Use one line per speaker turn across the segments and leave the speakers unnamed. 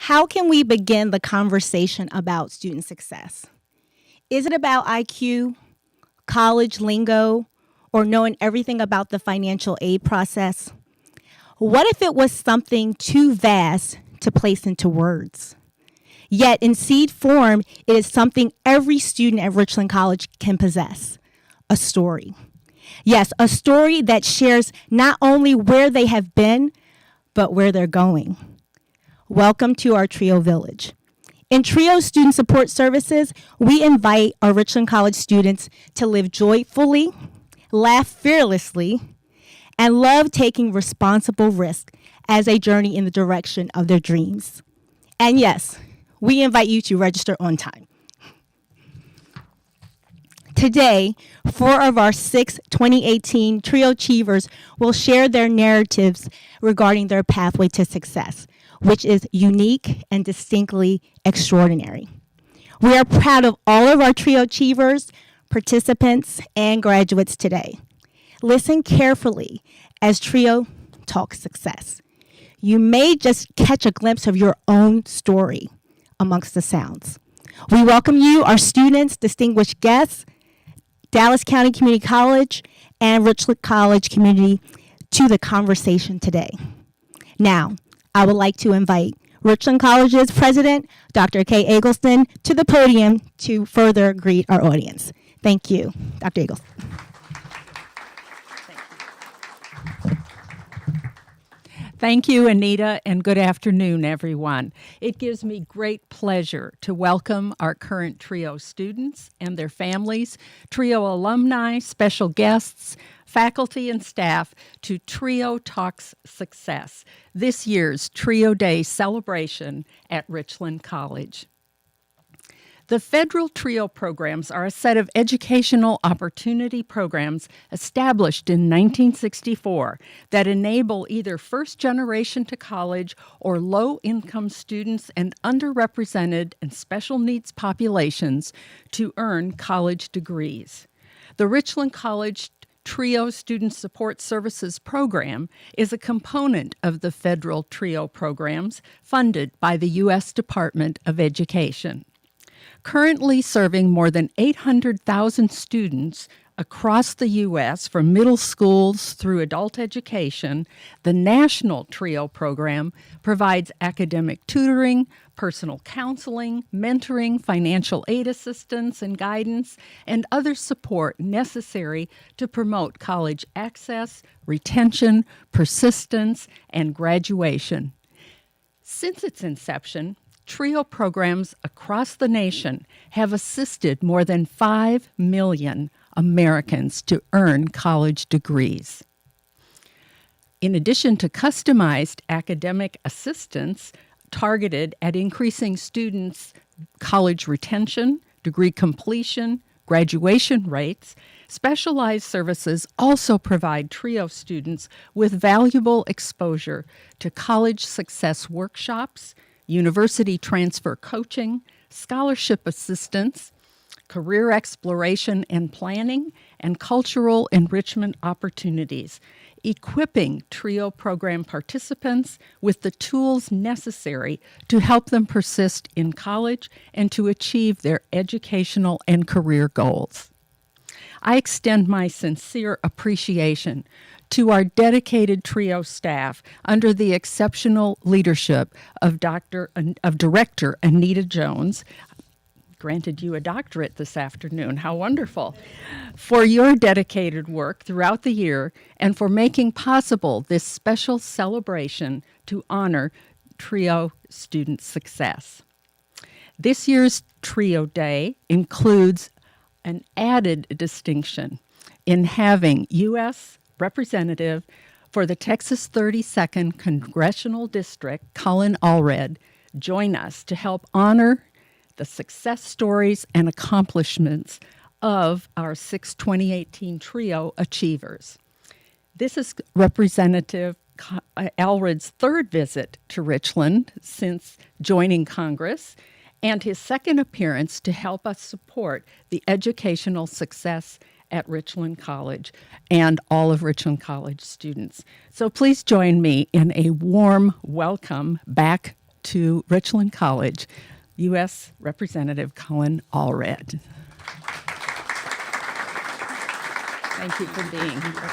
How can we begin the conversation about student success? Is it about IQ, college lingo, or knowing everything about the financial aid process? What if it was something too vast to place into words? Yet in seed form, it is something every student at Richland College can possess, a story. Yes, a story that shares not only where they have been, but where they're going. Welcome to our TRIO Village. In TRIO Student Support Services, we invite our Richland College students to live joyfully, laugh fearlessly, and love taking responsible risk as they journey in the direction of their dreams. And yes, we invite you to register on time. Today, 4 of our 6 2018 TRIO Achievers will share their narratives regarding their pathway to success, which is unique and distinctly extraordinary. We are proud of all of our TRIO Achievers, participants, and graduates today. Listen carefully as TRIO talks success. You may just catch a glimpse of your own story amongst the sounds. We welcome you, our students, distinguished guests, Dallas County Community College, and Richland College community to the conversation today. Now, I would like to invite Richland College's president, Dr. Kay Eggleston, to the podium to further greet our audience. Thank you, Dr. Eggleston.
Thank you, Anita, and good afternoon, everyone. It gives me great pleasure to welcome our current TRIO students and their families, TRIO alumni, special guests, faculty, and staff to TRIO Talks Success, this year's TRIO Day celebration at Richland College. The federal TRIO programs are a set of educational opportunity programs established in 1964 that enable either first generation to college or low-income students and underrepresented and special needs populations to earn college degrees. The Richland College TRIO Student Support Services Program is a component of the federal TRIO programs funded by the U.S. Department of Education. Currently serving more than 800,000 students across the U.S. from middle schools through adult education, the National TRIO program provides academic tutoring, personal counseling, mentoring, financial aid assistance and guidance, and other support necessary to promote college access, retention, persistence, and graduation. Since its inception, TRIO programs across the nation have assisted more than 5 million Americans to earn college degrees. In addition to customized academic assistance targeted at increasing students' college retention, degree completion, graduation rates, specialized services also provide TRIO students with valuable exposure to college success workshops, university transfer coaching, scholarship assistance, career exploration and planning, and cultural enrichment opportunities, equipping TRIO program participants with the tools necessary to help them persist in college and to achieve their educational and career goals. I extend my sincere appreciation to our dedicated TRIO staff under the exceptional leadership of Director Anita Jones. Granted you a doctorate this afternoon. How wonderful. For your dedicated work throughout the year and for making possible this special celebration to honor TRIO student success. This year's TRIO Day includes an added distinction in having U.S. Representative for the Texas 32nd Congressional District, Colin Allred, join us to help honor the success stories and accomplishments of our 6 2018 TRIO Achievers. This is Representative Allred's third visit to Richland since joining Congress and his second appearance to help us support the educational success at Richland College and all of Richland College students. So please join me in a warm welcome back to Richland College, U.S. Representative Colin Allred. Thank you for being here.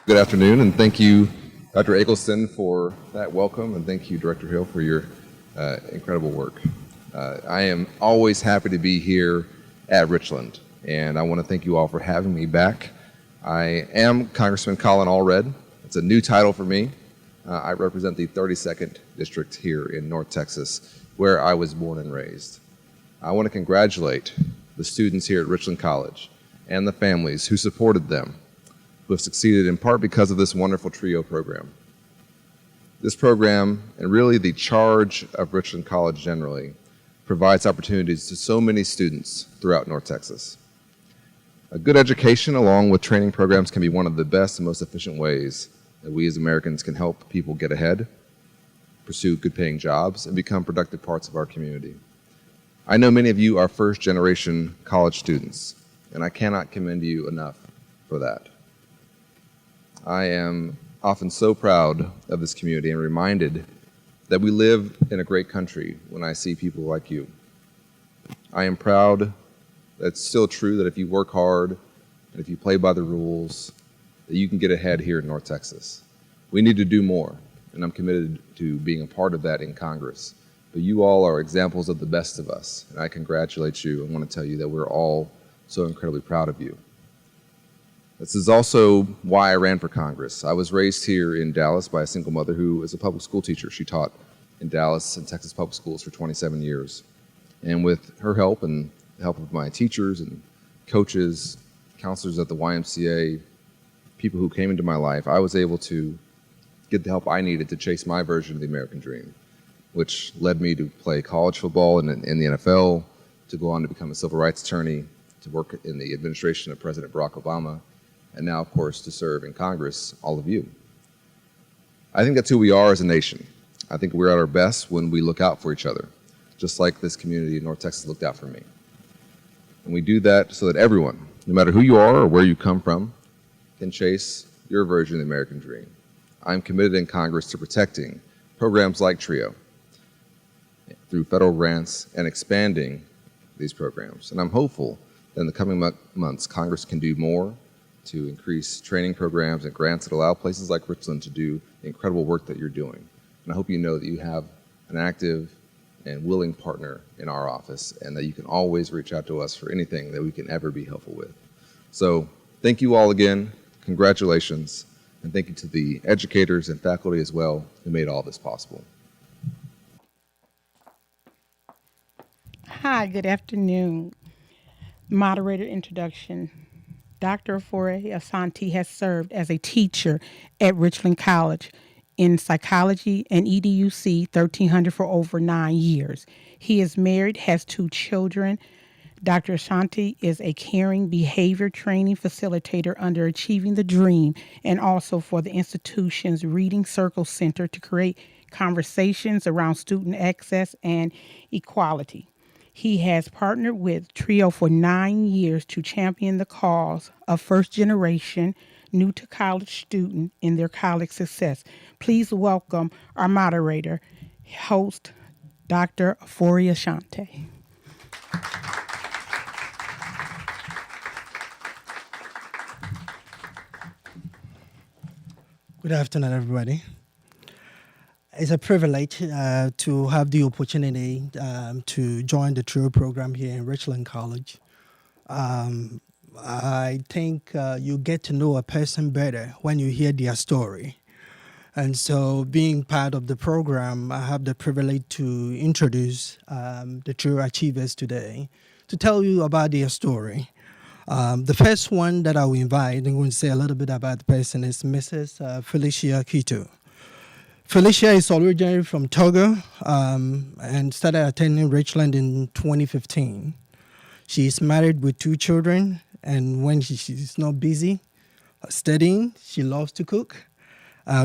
Good afternoon, and thank you, Dr. Eggleston, for that welcome, and thank you, Director Hill, for your incredible work. I am always happy to be here at Richland, and I want to thank you all for having me back. I am Congressman Colin Allred. It's a new title for me. I represent the 32nd District here in North Texas, where I was born and raised. I want to congratulate the students here at Richland College and the families who supported them, who have succeeded in part because of this wonderful TRIO program. This program, and really the charge of Richland College generally, provides opportunities to so many students throughout North Texas. A good education along with training programs can be one of the best and most efficient ways that we as Americans can help people get ahead, pursue good paying jobs, and become productive parts of our community. I know many of you are first generation college students, and I cannot commend you enough for that. I am often so proud of this community and reminded that we live in a great country when I see people like you. I am proud that it's still true that if you work hard and if you play by the rules, that you can get ahead here in North Texas. We need to do more, and I'm committed to being a part of that in Congress. But you all are examples of the best of us, and I congratulate you and want to tell you that we're all so incredibly proud of you. This is also why I ran for Congress. I was raised here in Dallas by a single mother who is a public school teacher. She taught in Dallas and Texas public schools for 27 years. And with her help and the help of my teachers and coaches, counselors at the YMCA, people who came into my life, I was able to get the help I needed to chase my version of the American dream, which led me to play college football in the NFL, to go on to become a civil rights attorney, to work in the administration of President Barack Obama, and now, of course, to serve in Congress, all of you. I think that's who we are as a nation. I think we're at our best when we look out for each other, just like this community in North Texas looked out for me. And we do that so that everyone, no matter who you are or where you come from, can chase your version of the American dream. I'm committed in Congress to protecting programs like TRIO through federal grants and expanding these programs. And I'm hopeful that in the coming months, Congress can do more to increase training programs and grants that allow places like Richland to do the incredible work that you're doing. And I hope you know that you have an active and willing partner in our office and that you can always reach out to us for anything that we can ever be helpful with. So thank you all again, congratulations, and thank you to the educators and faculty as well who made all this possible.
Hi, good afternoon. Moderator introduction. Dr. Afore Asante has served as a teacher at Richland College in psychology and EDUC 1300 for over 9 years. He is married, has 2 children. Dr. Asante is a caring behavior training facilitator under Achieving the Dream and also for the institution's Reading Circle Center to create conversations around student access and equality. He has partnered with TRIO for 9 years to champion the cause of first-generation, new-to-college students in their college success. Please welcome our moderator, host, Dr. Afore Asante.
Good afternoon, everybody. It's a privilege to have the opportunity to join the TRIO program here in Richland College. I think you get to know a person better when you hear their story. And so being part of the program, I have the privilege to introduce the TRIO achievers today to tell you about their story. The first one that I will invite, I'm going to say a little bit about the person, is Mrs. Felicia Kito. Felicia is originally from Togo and started attending Richland in 2015. She is married with 2 children, and when she's not busy studying, she loves to cook,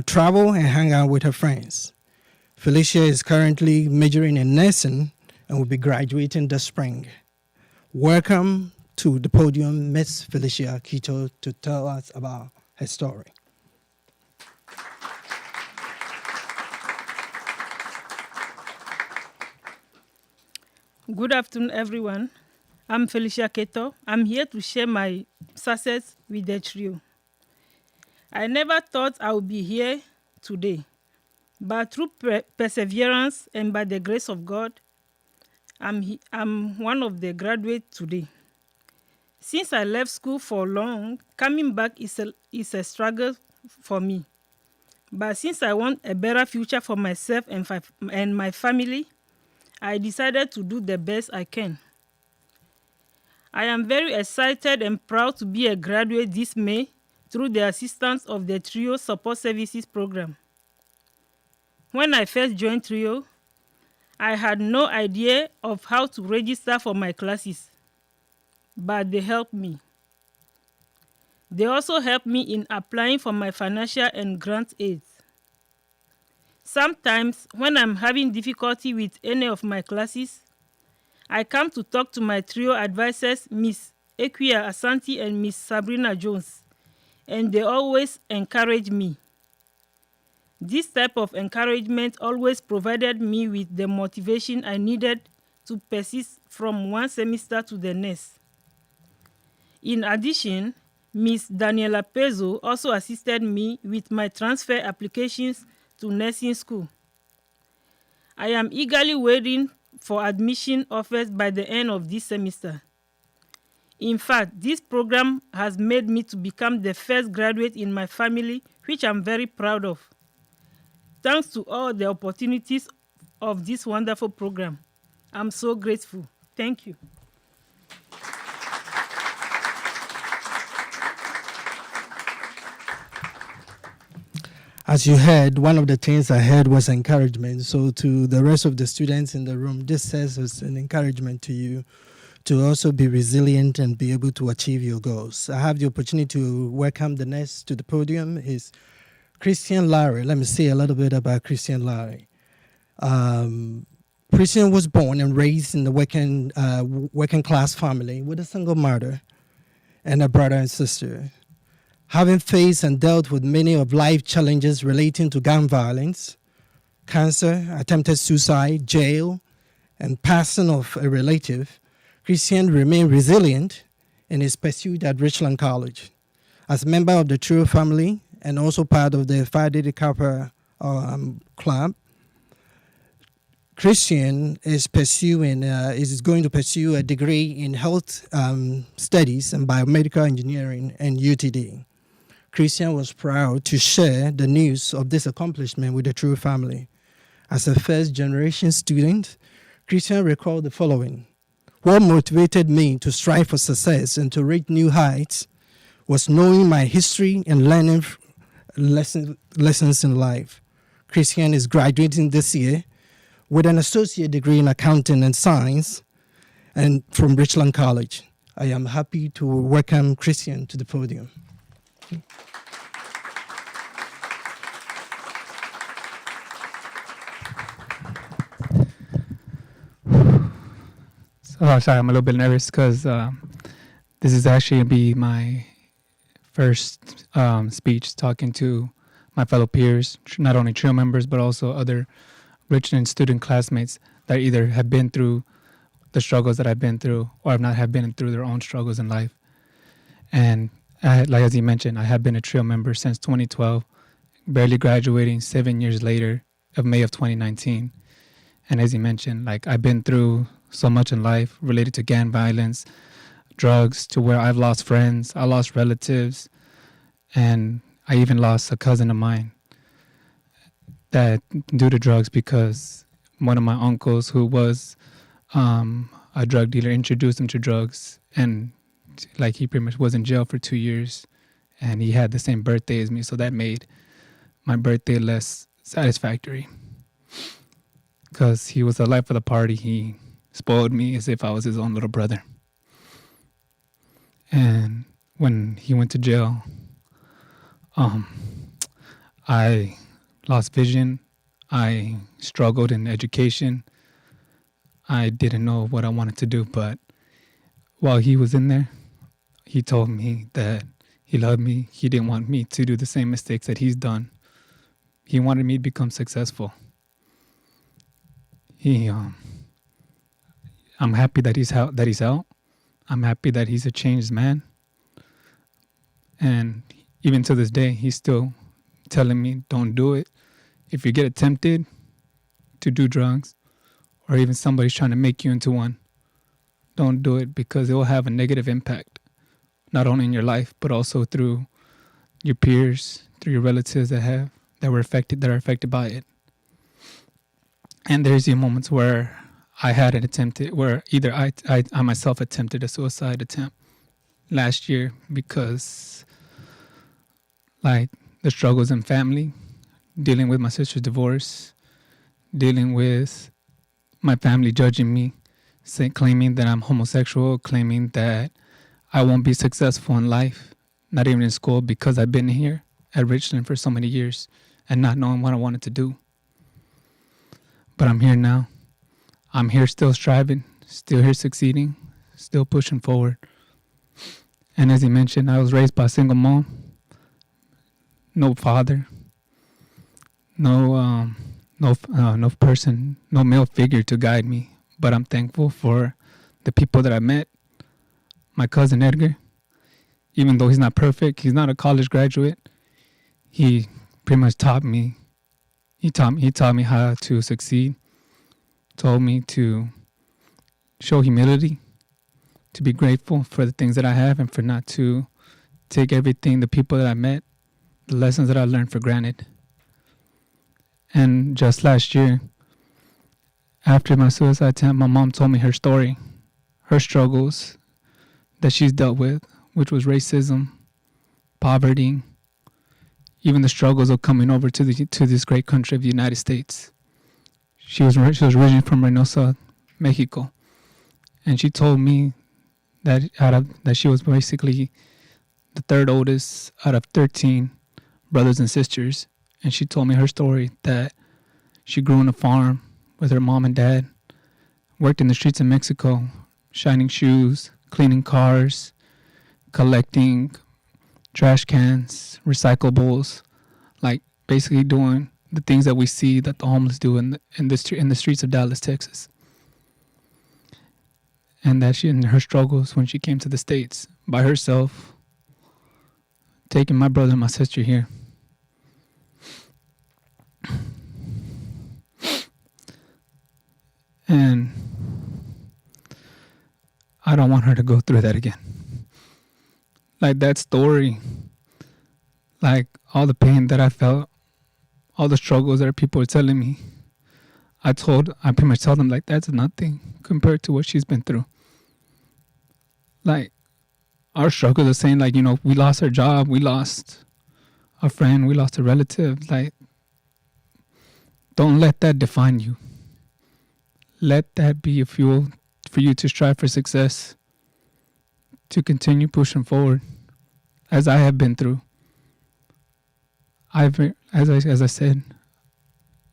travel, and hang out with her friends. Felicia is currently majoring in nursing and will be graduating this spring. Welcome to the podium, Miss Felicia Kito, to tell us about her story.
Good afternoon, everyone. I'm Felicia Keto. I'm here to share my success with the trio. I never thought I would be here today, but through perseverance and by the grace of God, I'm one of the graduates today. Since I left school for long, coming back is a struggle for me. But since I want a better future for myself and my family, I decided to do the best I can. I am very excited and proud to be a graduate this May through the assistance of the TRIO Support Services Program. When I first joined TRIO, I had no idea of how to register for my classes, but they helped me. They also helped me in applying for my financial and grant aids. Sometimes, when I'm having difficulty with any of my classes, I come to talk to my TRIO advisors, Miss Equia Asante and Miss Sabrina Jones, and they always encourage me. This type of encouragement always provided me with the motivation I needed to persist from one semester to the next. In addition, Miss Daniela Pezzo also assisted me with my transfer applications to nursing school. I am eagerly waiting for admission offers by the end of this semester. In fact, this program has made me to become the first graduate in my family, which I'm very proud of. Thanks to all the opportunities of this wonderful program. I'm so grateful. Thank you.
As you heard, one of the things I heard was encouragement. So to the rest of the students in the room, this says as an encouragement to you to also be resilient and be able to achieve your goals. I have the opportunity to welcome the next to the podium is Christian Larry. Let me say a little bit about Christian Larry. Christian was born and raised in the working class family with a single mother and a brother and sister. Having faced and dealt with many of life challenges relating to gun violence, cancer, attempted suicide, jail, and passing of a relative, Christian remained resilient in his pursuit at Richland College. As a member of the TRIO family and also part of the Phi Delta Kappa club, Christian is going to pursue a degree in health studies and biomedical engineering and UTD. Christian was proud to share the news of this accomplishment with the TRIO family. As a first-generation student, Christian recalled the following. What motivated me to strive for success and to reach new heights was knowing my history and learning lessons in life. Christian is graduating this year with an associate degree in accounting and science and from Richland College. I am happy to welcome Christian to the podium.
Oh, sorry, I'm a little bit nervous because this is actually going to be my first speech talking to my fellow peers, not only TRIO members, but also other Richland student classmates that either have been through the struggles that I've been through or have not have been through their own struggles in life. And like as you mentioned, I have been a TRIO member since 2012, barely graduating 7 years later of May of 2019. And as you mentioned, like I've been through so much in life related to gang violence, drugs, to where I've lost friends, I lost relatives, and I even lost a cousin of mine that due to drugs because one of my uncles who was a drug dealer introduced him to drugs, and like he pretty much was in jail for 2 years, and he had the same birthday as me, so that made my birthday less satisfactory because he was the life of the party. He spoiled me as if I was his own little brother. And when he went to jail, I lost vision. I struggled in education. I didn't know what I wanted to do, but while he was in there, he told me that he loved me. He didn't want me to do the same mistakes that he's done. He wanted me to become successful. I'm happy that he's out. I'm happy that he's a changed man. And even to this day, he's still telling me, don't do it. If you get tempted to do drugs, or even somebody's trying to make you into one, don't do it, because it will have a negative impact, not only in your life, but also through your peers, through your relatives that are affected by it. And there's the moments where I had an attempted, where either I myself attempted a suicide attempt last year, because like the struggles in family, dealing with my sister's divorce, dealing with my family judging me, claiming that I'm homosexual, claiming that I won't be successful in life, not even in school, because I've been here at Richland for so many years and not knowing what I wanted to do. But I'm here now. I'm here still striving, still here succeeding, still pushing forward. And as he mentioned, I was raised by a single mom, no father, no person, no male figure to guide me. But I'm thankful for the people that I met. My cousin Edgar, even though he's not perfect, he's not a college graduate, he pretty much taught me. He taught me how to succeed. Told me to show humility, to be grateful for the things that I have, and for not to take everything, the people that I met, the lessons that I learned for granted. And just last year, after my suicide attempt, my mom told me her story, her struggles that she's dealt with, which was racism, poverty, even the struggles of coming over to this great country of the United States. She was originally from Reynosa, Mexico, and she told me that she was basically the third oldest out of 13 brothers and sisters. And she told me her story, that she grew on a farm with her mom and dad, worked in the streets of Mexico, shining shoes, cleaning cars, collecting trash cans, recyclables, like basically doing the things that we see that the homeless do in the streets of Dallas, Texas. And that she, in her struggles when she came to the States by herself, taking my brother and my sister here. And I don't want her to go through that again. Like that story, like all the pain that I felt, all the struggles that people were telling me, I pretty much told them, like, that's nothing compared to what she's been through. Like, our struggles are saying, like, we lost our job, we lost a friend, we lost a relative. Like, don't let that define you. Let that be a fuel for you to strive for success, to continue pushing forward, as I have been through. As I said,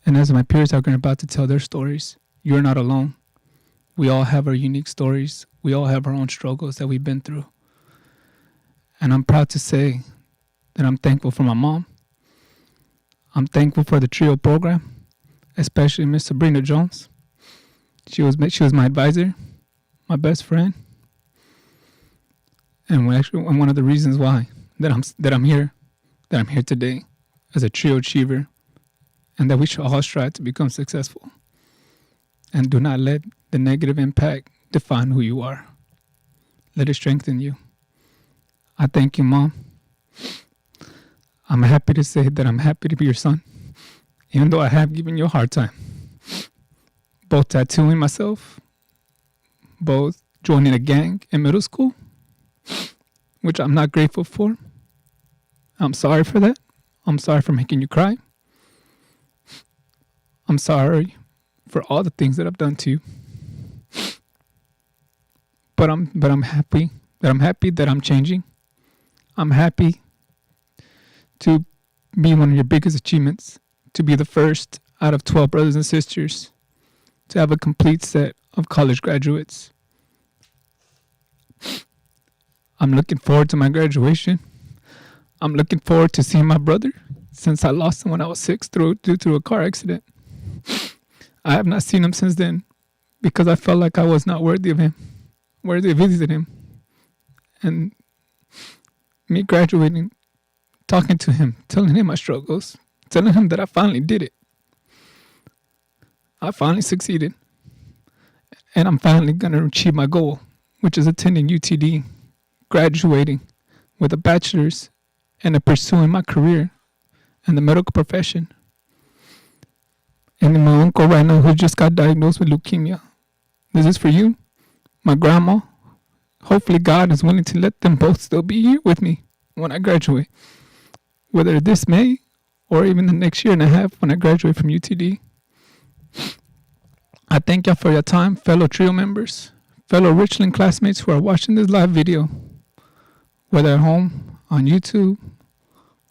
and as my peers are about to tell their stories, you're not alone. We all have our unique stories. We all have our own struggles that we've been through. And I'm proud to say that I'm thankful for my mom. I'm thankful for the TRIO program, especially Miss Sabrina Jones. She was my advisor, my best friend, and one of the reasons why that I'm here today as a TRIO achiever, and that we should all strive to become successful. And do not let the negative impact define who you are. Let it strengthen you. I thank you, Mom. I'm happy to say that I'm happy to be your son, even though I have given you a hard time. Both tattooing myself, both joining a gang in middle school, which I'm not grateful for. I'm sorry for that. I'm sorry for making you cry. I'm sorry for all the things that I've done to you. But I'm happy that I'm changing. I'm happy to be one of your biggest achievements, to be the first out of 12 brothers and sisters to have a complete set of college graduates. I'm looking forward to my graduation. I'm looking forward to seeing my brother, since I lost him when I was 6 due to a car accident. I have not seen him since then, because I felt like I was not worthy of visiting him. And me graduating, talking to him, telling him my struggles, telling him that I finally did it. I finally succeeded. And I'm finally going to achieve my goal, which is attending UTD, graduating with a bachelor's, and pursuing my career in the medical profession. And then my uncle right now, who just got diagnosed with leukemia. This is for you, my grandma. Hopefully God is willing to let them both still be here with me when I graduate, whether this May or even the next year and a half when I graduate from UTD. I thank y'all for your time, fellow TRIO members, fellow Richland classmates who are watching this live video, whether at home, on YouTube,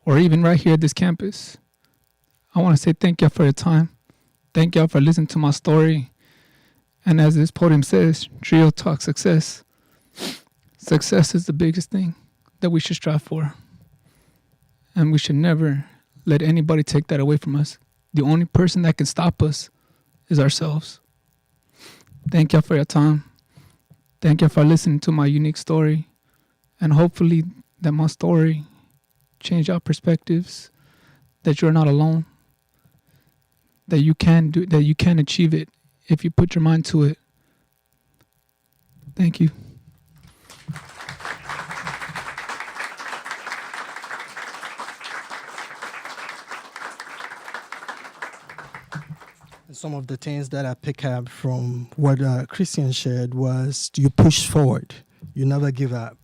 or even right here at this campus. I want to say thank y'all for your time. Thank y'all for listening to my story. And as this podium says, TRIO Talk Success. Success is the biggest thing that we should strive for. And we should never let anybody take that away from us. The only person that can stop us is ourselves. Thank y'all for your time. Thank y'all for listening to my unique story. And hopefully that my story changed your perspectives, that you're not alone, that you can achieve it if you put your mind to it. Thank you.
Some of the things that I pick up from what Christian shared was you push forward. You never give up.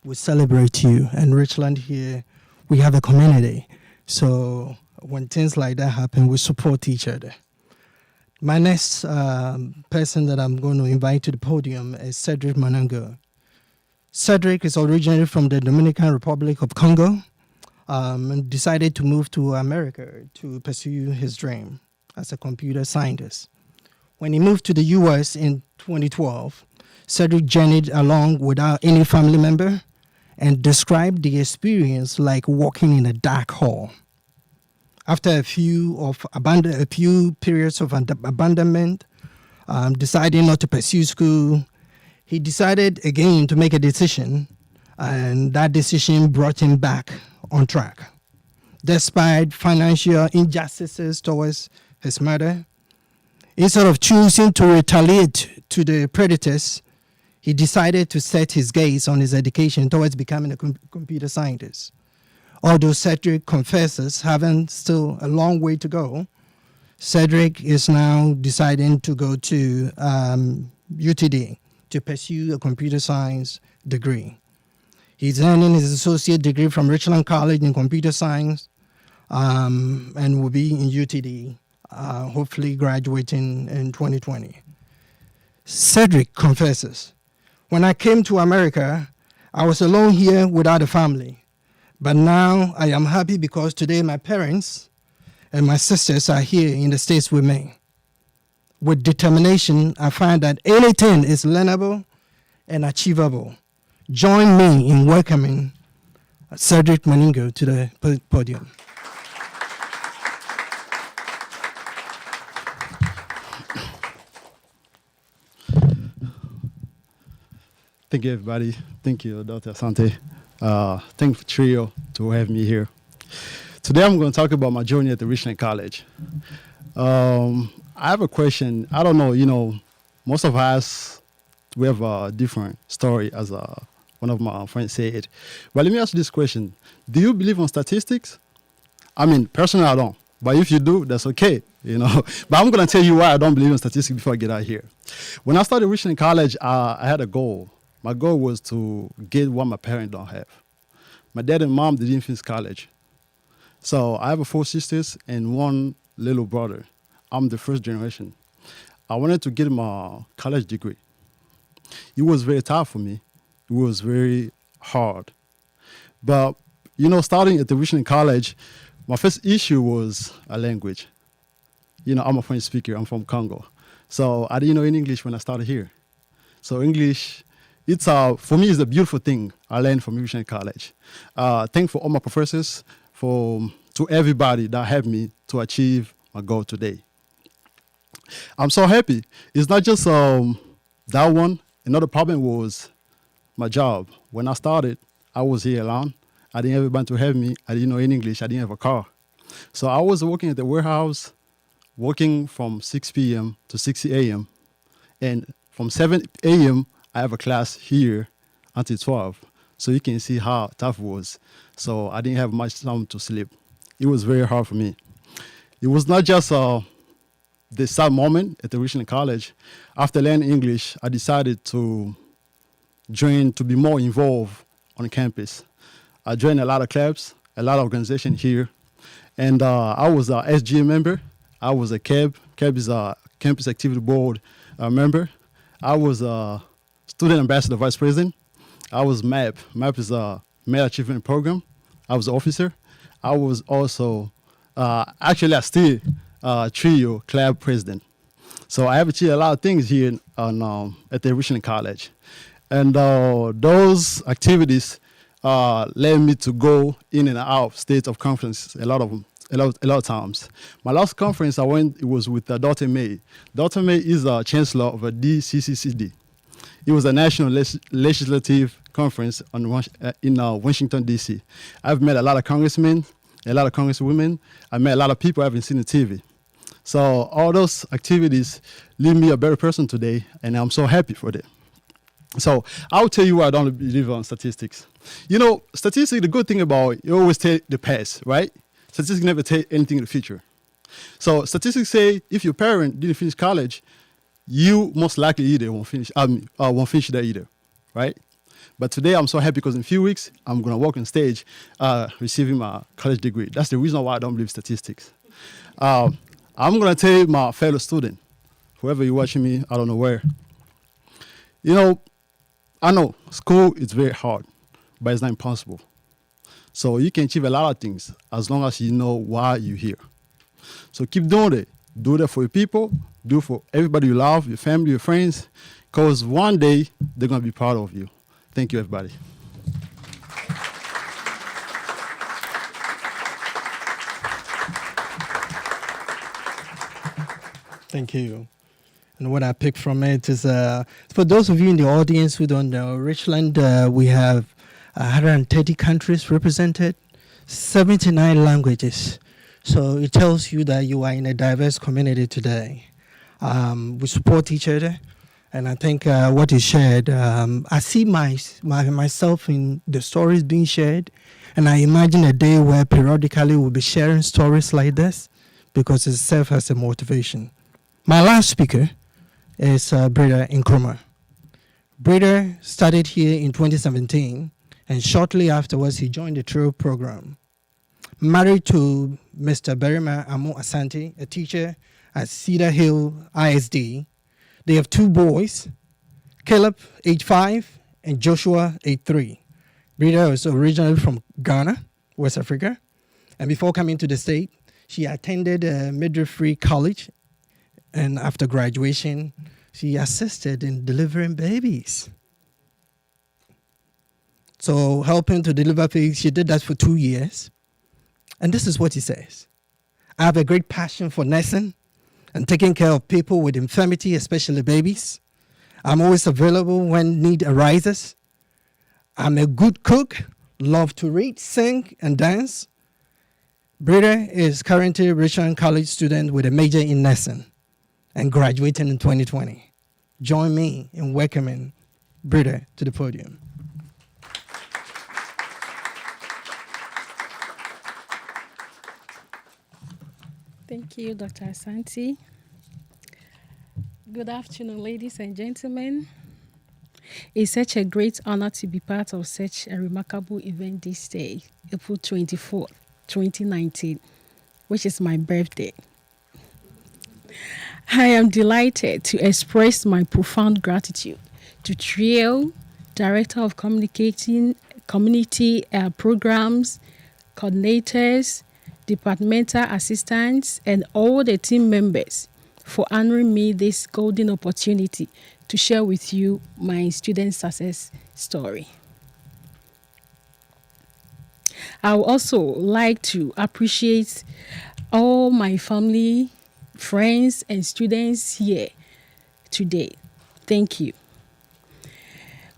We celebrate you. And Richland here, we have a community. So when things like that happen, we support each other. My next person that I'm going to invite to the podium is Cedric Manango. Cedric is originally from the Dominican Republic of Congo and decided to move to America to pursue his dream as a computer scientist. When he moved to the US in 2012, Cedric journeyed along without any family member and described the experience like walking in a dark hall. After a few periods of abandonment, deciding not to pursue school, he decided again to make a decision, and that decision brought him back on track. Despite financial injustices towards his mother, instead of choosing to retaliate to the predators, he decided to set his gaze on his education towards becoming a computer scientist. Although Cedric confesses having still a long way to go, Cedric is now deciding to go to UTD to pursue a computer science degree. He's earning his associate degree from Richland College in computer science and will be in UTD, hopefully graduating in 2020. Cedric confesses, "When I came to America, I was alone here without a family. But now I am happy because today my parents and my sisters are here in the States with me. With determination, I find that anything is learnable and achievable." Join me in welcoming Cedric Manango to the podium.
Thank you, everybody. Thank you, Dr. Asante. Thank you, TRIO, to have me here. Today, I'm going to talk about my journey at the Richland College. I have a question. I don't know, most of us, we have a different story, as one of my friends said. But let me ask you this question. Do you believe in statistics? I mean, personally, I don't. But if you do, that's okay, But I'm going to tell you why I don't believe in statistics before I get out here. When I started Richland College, I had a goal. My goal was to get what my parents don't have. My dad and mom, they didn't finish college. So I have 4 sisters and 1 little brother. I'm the first generation. I wanted to get my college degree. It was very tough for me. It was very hard. But, starting at the Richland College, my first issue was a language. I'm a French speaker. I'm from Congo. So I didn't know any English when I started here. So English, for me, it's a beautiful thing I learned from Richland College. Thank for all my professors, to everybody that helped me to achieve my goal today. I'm so happy. It's not just that one. Another problem was my job. When I started, I was here alone. I didn't have anybody to help me. I didn't know any English. I didn't have a car. So I was working at the warehouse, working from 6 p.m. to 6 a.m. And from 7 a.m., I have a class here until 12. So you can see how tough it was. So I didn't have much time to sleep. It was very hard for me. It was not just the sad moment at the Richland College. After learning English, I decided to be more involved on campus. I joined a lot of clubs, a lot of organizations here. And I was a SGA member. I was a CAB. CAB is a Campus Activity Board member. I was a Student Ambassador Vice President. I was MAP. MAP is a Male Achievement Program. I was an officer. I was also, actually I still trio club president. So I have achieved a lot of things here at the Richland College. And those activities led me to go in and out of states of conference a lot of times. My last conference I went, it was with Dr. May. Dr. May is a chancellor of a DCCCD. It was a national legislative conference in Washington, D.C. I've met a lot of congressmen, a lot of congresswomen. I met a lot of people I haven't seen on TV. So all those activities leave me a better person today, and I'm so happy for that. So I'll tell you why I don't believe on statistics. You know, statistics, the good thing about it, you always tell the past, right? Statistics never tell anything in the future. So statistics say if your parent didn't finish college, you most likely either won't finish that either, right? But today I'm so happy because in a few weeks, I'm gonna walk on stage receiving my college degree. That's the reason why I don't believe statistics. I'm gonna tell my fellow student, whoever you're watching me, I don't know where, you know, I know school is very hard, but it's not impossible. So you can achieve a lot of things as long as you know why you're here. So keep doing it. Do that for your people. Do it for everybody you love, your family, your friends, because one day they're going to be proud of you. Thank you, everybody.
Thank you. And what I picked from it is, for those of you in the audience who don't know, Richland, we have 130 countries represented, 79 languages. So it tells you that you are in a diverse community today. We support each other. And I think what is shared, I see myself in the stories being shared. And I imagine a day where periodically we'll be sharing stories like this because it serves as a motivation. My last speaker is Brother Nkrumah. Brother started here in 2017, and shortly afterwards he joined the TRIO program. Married to Mr. Berima Amu Asante, a teacher at Cedar Hill ISD. They have 2 boys, Caleb, age 5, and Joshua, age 3. Brother is originally from Ghana, West Africa, and before coming to the state, she attended midwifery college. And after graduation, she assisted in delivering babies. So helping to deliver babies, she did that for 2 years. And this is what he says. I have a great passion for nursing and taking care of people with infirmity, especially babies. I'm always available when need arises. I'm a good cook, love to read, sing, and dance. Brother is currently a Richland College student with a major in nursing and graduating in 2020. Join me in welcoming Brother to the podium.
Thank you, Dr. Asante. Good afternoon, ladies and gentlemen. It's such a great honor to be part of such a remarkable event this day, April 24th, 2019, which is my birthday. I am delighted to express my profound gratitude to TRIO, Director of Community Programs, coordinators, departmental assistants, and all the team members for honoring me this golden opportunity to share with you my student success story. I would also like to appreciate all my family friends, and students here today. Thank you.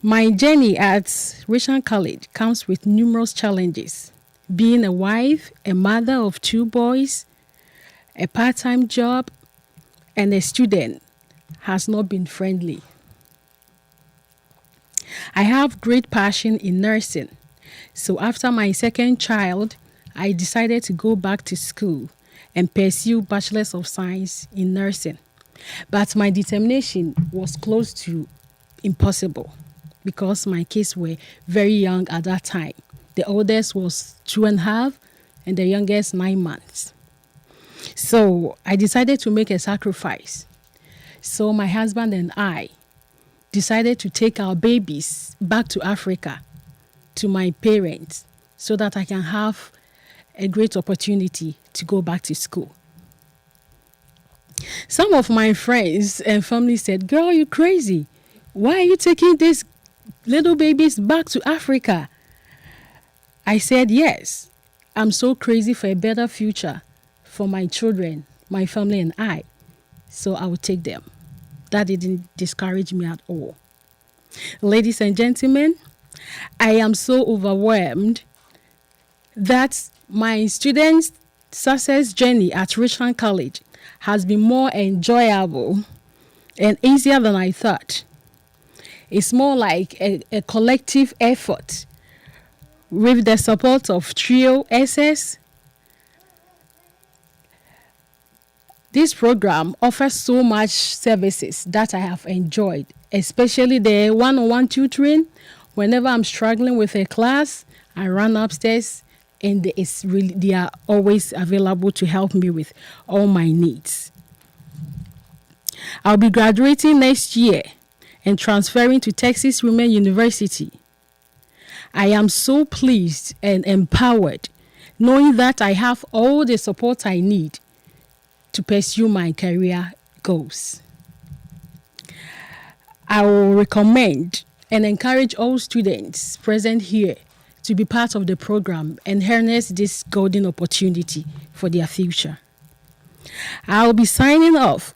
My journey at Richland College comes with numerous challenges. Being a wife, a mother of 2 boys, a part-time job, and a student has not been friendly. I have great passion in nursing. So after my second child, I decided to go back to school and pursue Bachelor's of Science in nursing. But my determination was close to impossible because my kids were very young at that time. The oldest was 2.5 and the youngest 9 months. So I decided to make a sacrifice. So my husband and I decided to take our babies back to Africa, to my parents, so that I can have a great opportunity to go back to school. Some of my friends and family said, "Girl, you're crazy. Why are you taking these little babies back to Africa?" I said, yes, I'm so crazy for a better future for my children, my family, and I. So I will take them. That didn't discourage me at all. Ladies and gentlemen, I am so overwhelmed that my students' success journey at Richland College has been more enjoyable and easier than I thought. It's more like a collective effort with the support of Trio SS. This program offers so much services that I have enjoyed, especially the one-on-one tutoring. Whenever I'm struggling with a class, I run upstairs and they are always available to help me with all my needs. I'll be graduating next year and transferring to Texas Women University. I am so pleased and empowered knowing that I have all the support I need to pursue my career goals. I will recommend and encourage all students present here to be part of the program and harness this golden opportunity for their future. I'll be signing off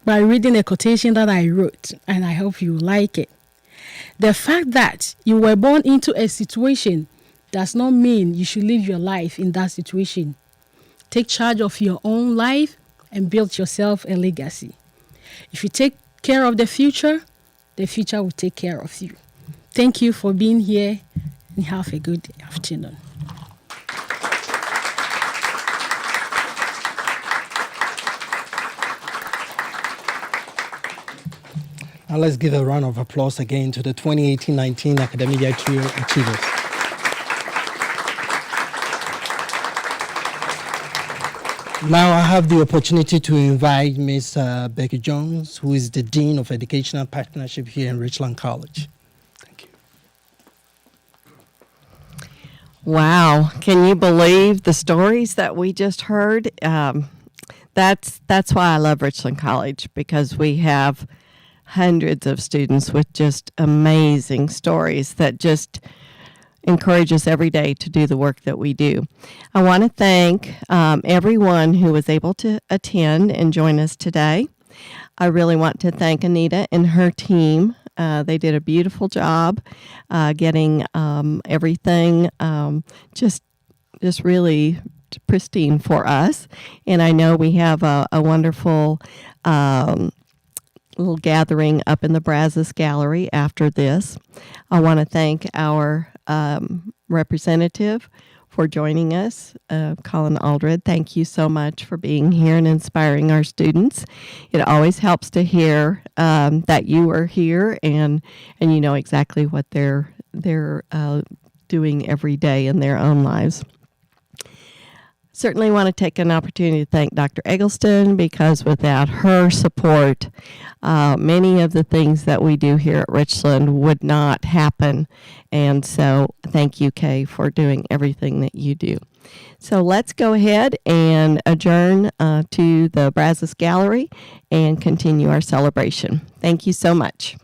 by reading a quotation that I wrote, and I hope you like it. The fact that you were born into a situation does not mean you should live your life in that situation. Take charge of your own life and build yourself a legacy. If you take care of the future will take care of you. Thank you for being here and have a good afternoon.
Now let's give a round of applause again to the 2018-19 academic year trio achievers. Now I have the opportunity to invite Ms. Becky Jones, who is the Dean of Educational Partnership here in Richland College. Thank you.
Wow, can you believe the stories that we just heard? That's why I love Richland College, because we have hundreds of students with just amazing stories that just encourage us every day to do the work that we do. I want to thank everyone who was able to attend and join us today. I really want to thank Anita and her team. They did a beautiful job getting everything just really pristine for us. And I know we have a wonderful little gathering up in the Brazos Gallery after this. I want to thank our representative for joining us, Colin Allred. Thank you so much for being here and inspiring our students. It always helps to hear that you are here and you know exactly what they're doing every day in their own lives. Certainly want to take an opportunity to thank Dr. Eggleston, because without her support, many of the things that we do here at Richland would not happen. And so thank you, Kay, for doing everything that you do. So let's go ahead and adjourn to the Brazos Gallery and continue our celebration. Thank you so much.